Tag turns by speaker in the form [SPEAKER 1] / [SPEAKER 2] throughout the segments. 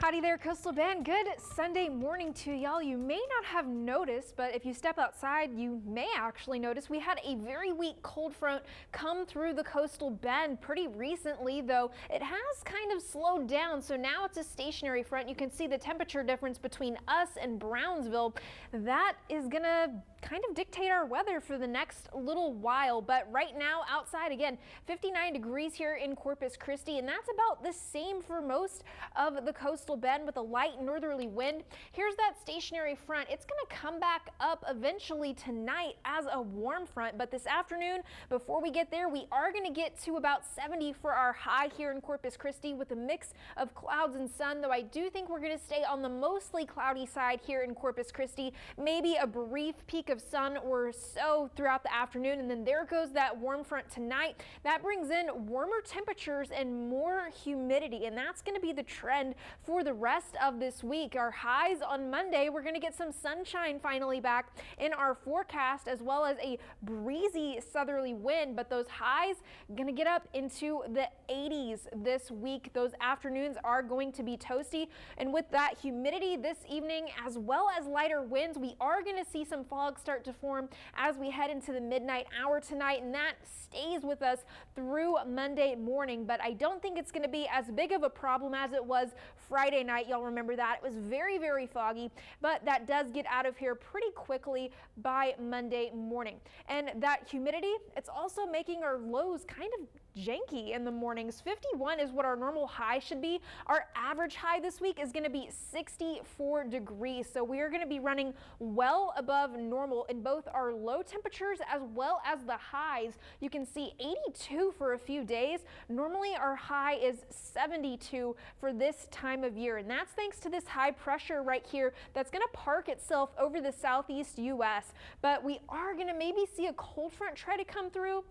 [SPEAKER 1] Howdy there, Coastal Bend. Good Sunday morning to y'all. You may not have noticed, but if you step outside, you may actually notice we had a very weak cold front come through the Coastal Bend pretty recently, though it has kind of slowed down. So now it's a stationary front. You can see the temperature difference between us and Brownsville. That is gonna kind of dictate our weather for the next little while. But right now outside, again, 59 degrees here in Corpus Christi, and that's about the same for most of the Coastal Bend with a light northerly wind. Here's that stationary front. It's going to come back up eventually tonight as a warm front, but this afternoon, before we get there, we are going to get to about 70 for our high here in Corpus Christi with a mix of clouds and sun, though I do think we're going to stay on the mostly cloudy side here in Corpus Christi. Maybe a brief peak of sun or so throughout the afternoon, and then there goes that warm front tonight. That brings in warmer temperatures and more humidity, and that's going to be the trend for the rest of this week. Our highs on Monday, we're going to get some sunshine finally back in our forecast, as well as a breezy southerly wind, but those highs going to get up into the 80s this week. Those afternoons are going to be toasty, and with that humidity this evening as well as lighter winds, we are going to see some fog start to form as we head into the midnight hour tonight, and that stays with us through Monday morning. But I don't think it's going to be as big of a problem as it was Friday night. Y'all remember that. It was very, very foggy, but that does get out of here pretty quickly by Monday morning. And that humidity, it's also making our lows kind of janky in the mornings. 51 is what our normal high should be. Our average high this week is going to be 64 degrees. So we are going to be running well above normal in both our low temperatures as well as the highs. You can see 82 for a few days. Normally our high is 72 for this time of year, and that's thanks to this high pressure right here that's going to park itself over the southeast U.S. But we are going to maybe see a cold front try to come through.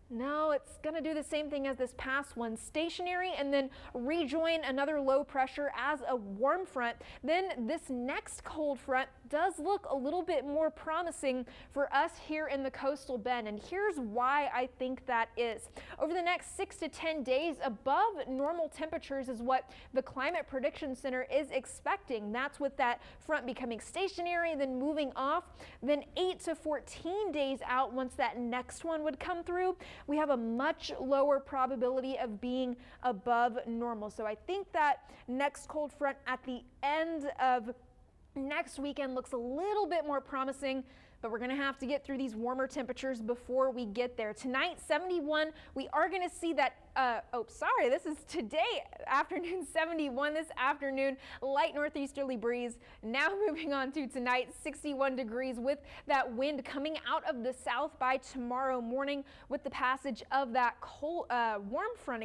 [SPEAKER 1] No, it's going to do the same thing as this past one, stationary and then rejoin another low pressure as a warm front. Then this next cold front does look a little bit more promising for us here in the Coastal Bend, and here's why I think that is. Over the next 6 to 10 days, above normal temperatures is what the Climate Prediction Center is expecting. That's with that front becoming stationary, then moving off. Then 8 to 14 days out, once that next one would come through, we have a much lower probability of being above normal. So I think that next cold front at the end of next weekend looks a little bit more promising, but we're going to have to get through these warmer temperatures before we get there. Tonight, 71. We are going to see that, this is today afternoon, 71 this afternoon, light northeasterly breeze. Now moving on to tonight, 61 degrees with that wind coming out of the south by tomorrow morning with the passage of that cold, warm front,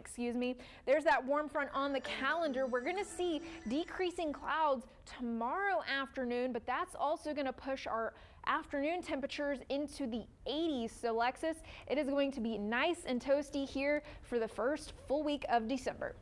[SPEAKER 1] There's that warm front on the calendar. We're going to see decreasing clouds tomorrow afternoon, but that's also going to push our afternoon temperatures into the 80s. So Lexus, it is going to be nice and toasty here for the first full week of December.